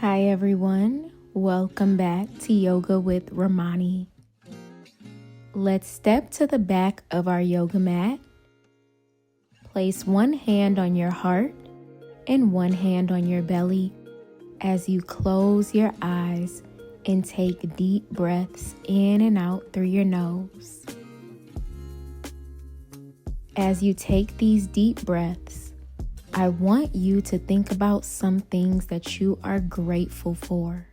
Hi everyone, welcome back to Yoga with RAMONI. Let's step to the back of our yoga mat. Place one hand on your heart and one hand on your belly as you close your eyes and take deep breaths in and out through your nose. As you take these deep breaths, I want you to think about some things that you are grateful for.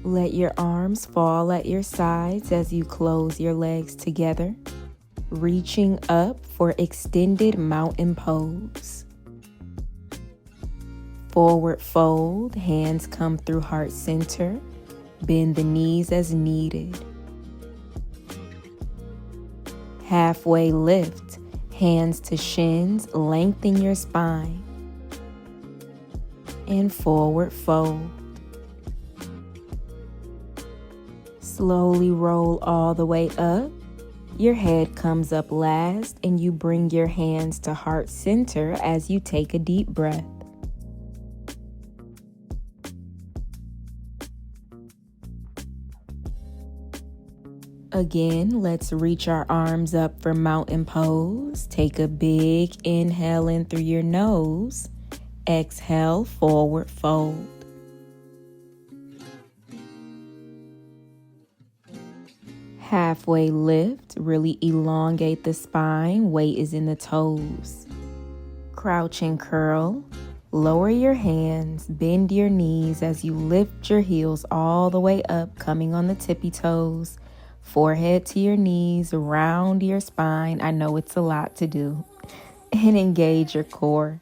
Let your arms fall at your sides as you close your legs together, reaching up for extended mountain pose. Forward fold, hands come through heart center, bend the knees as needed. Halfway lift, hands to shins, lengthen your spine. And forward fold. Slowly roll all the way up. Your head comes up last and you bring your hands to heart center as you take a deep breath. Again, let's reach our arms up for mountain pose. Take a big inhale in through your nose. Exhale, forward fold. Halfway lift, really elongate the spine, weight is in the toes. Crouch and curl, lower your hands, bend your knees as you lift your heels all the way up, coming on the tippy toes. Forehead to your knees, round your spine. I know it's a lot to do. And engage your core.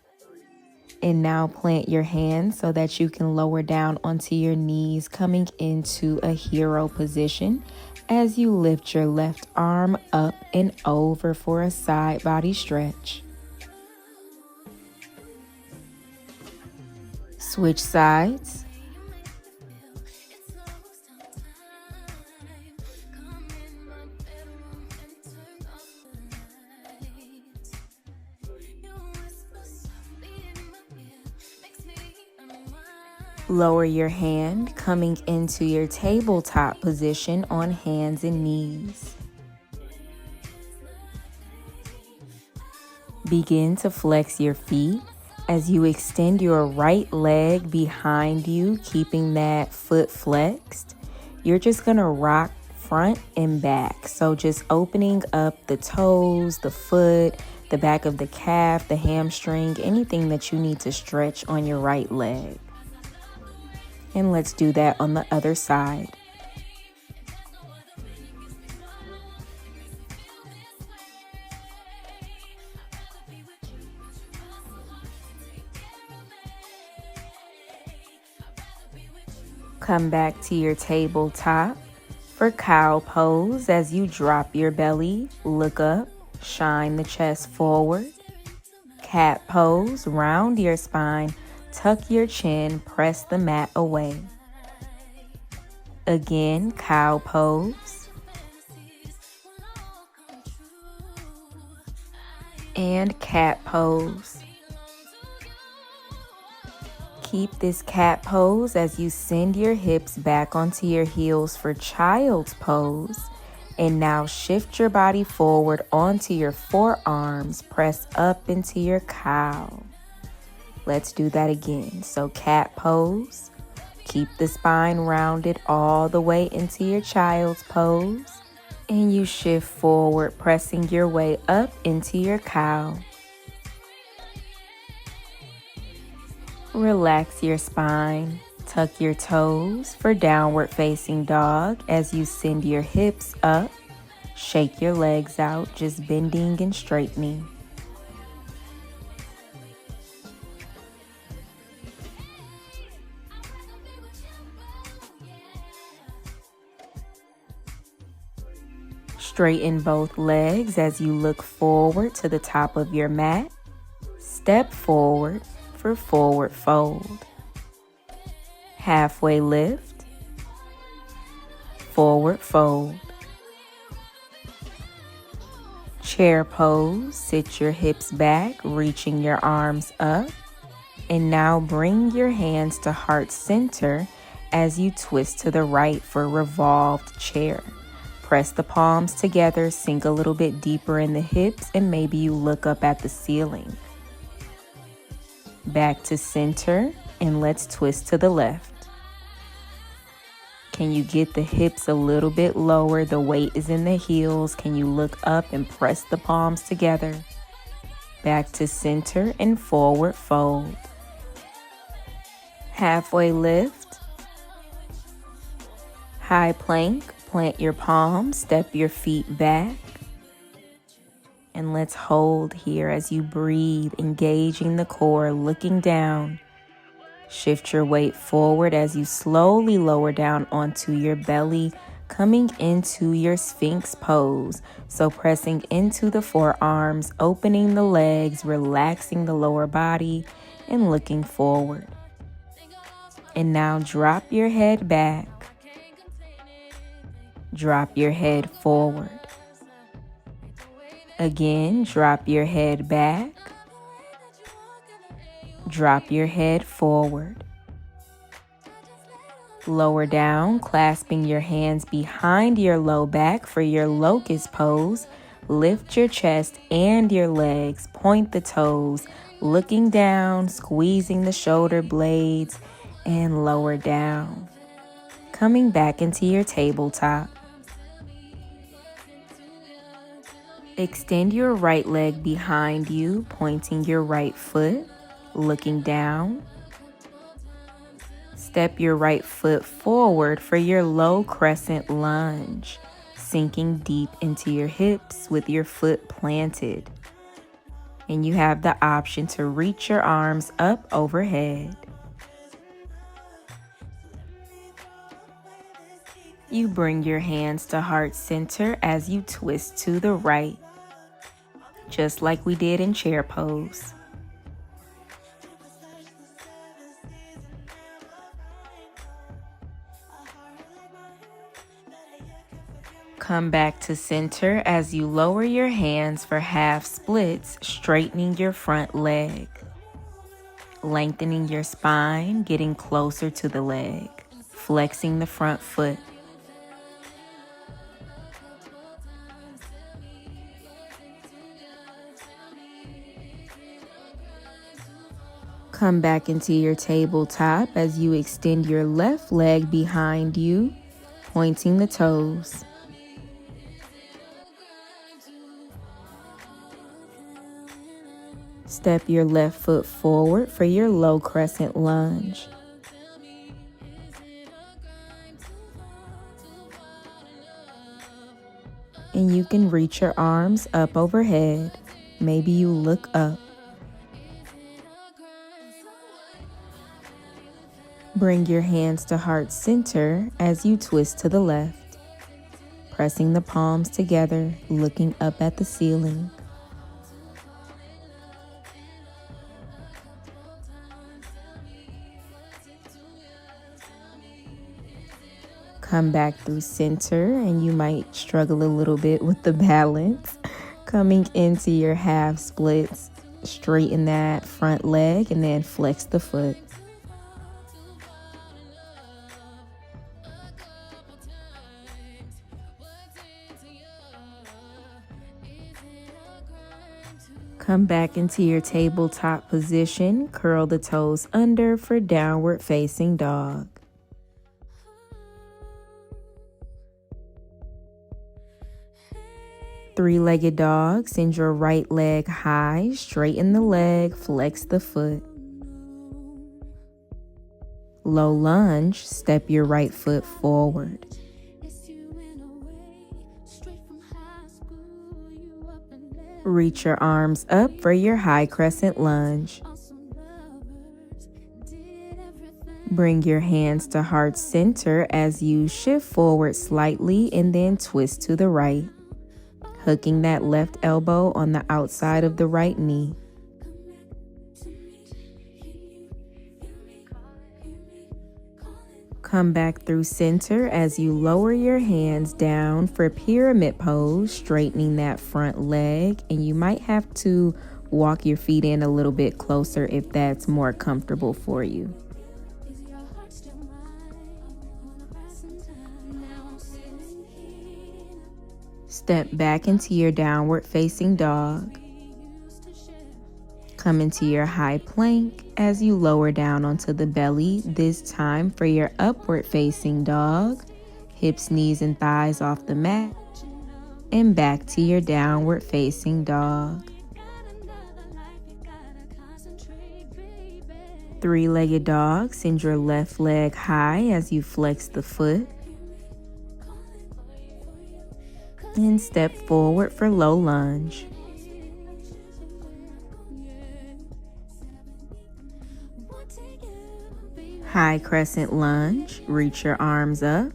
And now plant your hands so that you can lower down onto your knees, coming into a hero position as you lift your left arm up and over for a side body stretch. Switch sides. Lower your hand, coming into your tabletop position on hands and knees. Begin to flex your feet as you extend your right leg behind you, keeping that foot flexed. You're just going to rock front and back. So just opening up the toes, the foot, the back of the calf, the hamstring, anything that you need to stretch on your right leg. And let's do that on the other side. Come back to your tabletop for cow pose as you drop your belly, look up, shine the chest forward. Cat pose, round your spine. Tuck your chin, press the mat away. Again, cow pose. And cat pose. Keep this cat pose as you send your hips back onto your heels for child's pose. And now shift your body forward onto your forearms, press up into your cow. Let's do that again. So cat pose, keep the spine rounded all the way into your child's pose, and you shift forward, pressing your way up into your cow. Relax your spine, tuck your toes for downward facing dog as you send your hips up, shake your legs out, just bending and straightening. Straighten both legs as you look forward to the top of your mat. Step forward for forward fold. Halfway lift, forward fold. Chair pose, sit your hips back, reaching your arms up. And now bring your hands to heart center as you twist to the right for revolved chair. Press the palms together, sink a little bit deeper in the hips, and maybe you look up at the ceiling. Back to center, and let's twist to the left. Can you get the hips a little bit lower? The weight is in the heels. Can you look up and press the palms together? Back to center and forward fold. Halfway lift. High plank. Plant your palms. Step your feet back. And let's hold here as you breathe, engaging the core, looking down. Shift your weight forward as you slowly lower down onto your belly, coming into your Sphinx pose. So pressing into the forearms, opening the legs, relaxing the lower body, and looking forward. And now drop your head back. Drop your head forward. Again, drop your head back. Drop your head forward. Lower down, clasping your hands behind your low back for your locust pose. Lift your chest and your legs. Point the toes, looking down, squeezing the shoulder blades, and lower down. Coming back into your tabletop. Extend your right leg behind you, pointing your right foot. Looking down. Step your right foot forward for your low crescent lunge, sinking deep into your hips with your foot planted. And you have the option to reach your arms up overhead. You bring your hands to heart center as you twist to the right, just like we did in chair pose. Come back to center as you lower your hands for half splits, straightening your front leg. Lengthening your spine, getting closer to the leg. Flexing the front foot. Come back into your tabletop as you extend your left leg behind you, pointing the toes. Step your left foot forward for your low crescent lunge. And you can reach your arms up overhead. Maybe you look up. Bring your hands to heart center as you twist to the left, pressing the palms together, looking up at the ceiling. Come back through center, and you might struggle a little bit with the balance. Coming into your half splits, straighten that front leg and then flex the foot. Come back into your tabletop position. Curl the toes under for downward facing dog. Three-legged dog, send your right leg high, straighten the leg, flex the foot. Low lunge, step your right foot forward. Reach your arms up for your high crescent lunge. Bring your hands to heart center as you shift forward slightly and then twist to the right, hooking that left elbow on the outside of the right knee. Come back through center as you lower your hands down for pyramid pose, straightening that front leg, and you might have to walk your feet in a little bit closer if that's more comfortable for you. Step back into your downward facing dog. Come into your high plank as you lower down onto the belly, this time for your upward facing dog. Hips, knees, and thighs off the mat. And back to your downward facing dog. Three-legged dog, send your left leg high as you flex the foot. And step forward for low lunge. High crescent lunge, reach your arms up.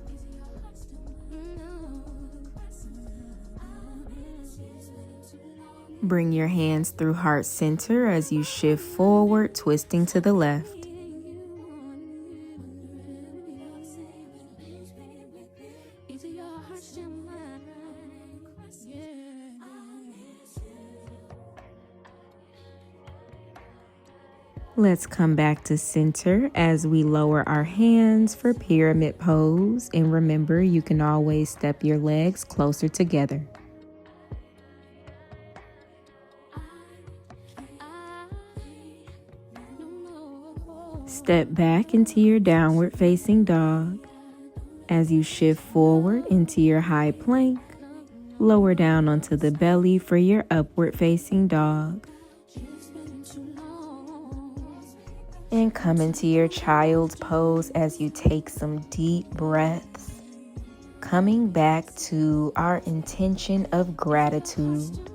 Bring your hands through heart center as you shift forward, twisting to the left. Let's come back to center as we lower our hands for pyramid pose. And remember, you can always step your legs closer together. Step back into your downward facing dog. As you shift forward into your high plank, lower down onto the belly for your upward facing dog. And come into your child's pose as you take some deep breaths, coming back to our intention of gratitude.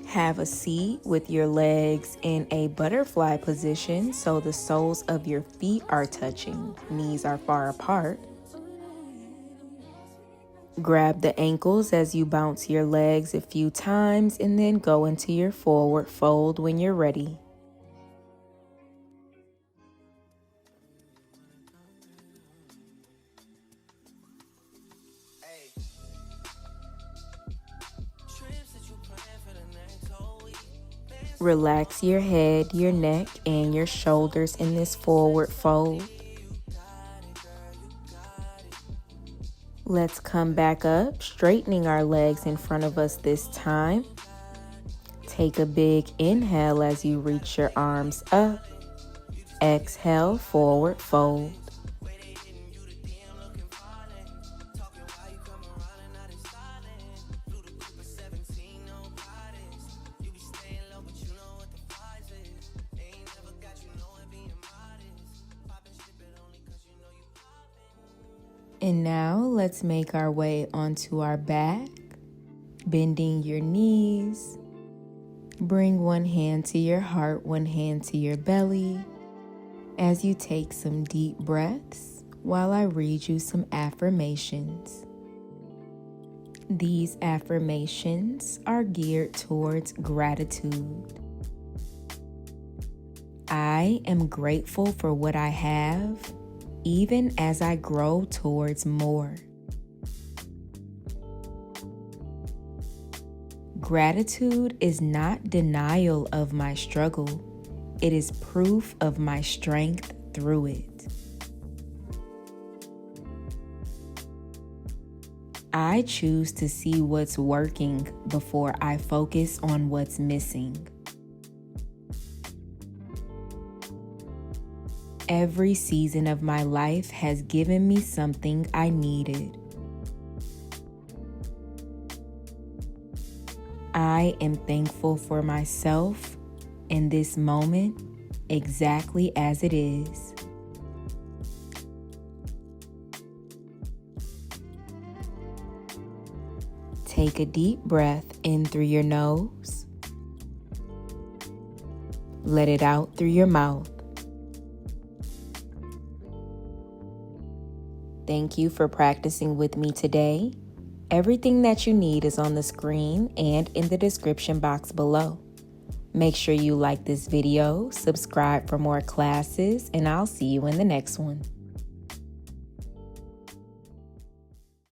Have a seat with your legs in a butterfly position so the soles of your feet are touching, knees are far apart. Grab the ankles as you bounce your legs a few times and then go into your forward fold when you're ready. Relax your head, your neck, and your shoulders in this forward fold. Let's come back up, straightening our legs in front of us this time. Take a big inhale as you reach your arms up. Exhale, forward fold. And now let's make our way onto our back, bending your knees. Bring one hand to your heart, one hand to your belly as you take some deep breaths while I read you some affirmations. These affirmations are geared towards gratitude. I am grateful for what I have, even as I grow towards more. Gratitude is not denial of my struggle. It is proof of my strength through it. I choose to see what's working before I focus on what's missing. Every season of my life has given me something I needed. I am thankful for myself in this moment exactly as it is. Take a deep breath in through your nose. Let it out through your mouth. Thank you for practicing with me today. Everything that you need is on the screen and in the description box below. Make sure you like this video, subscribe for more classes, and I'll see you in the next one.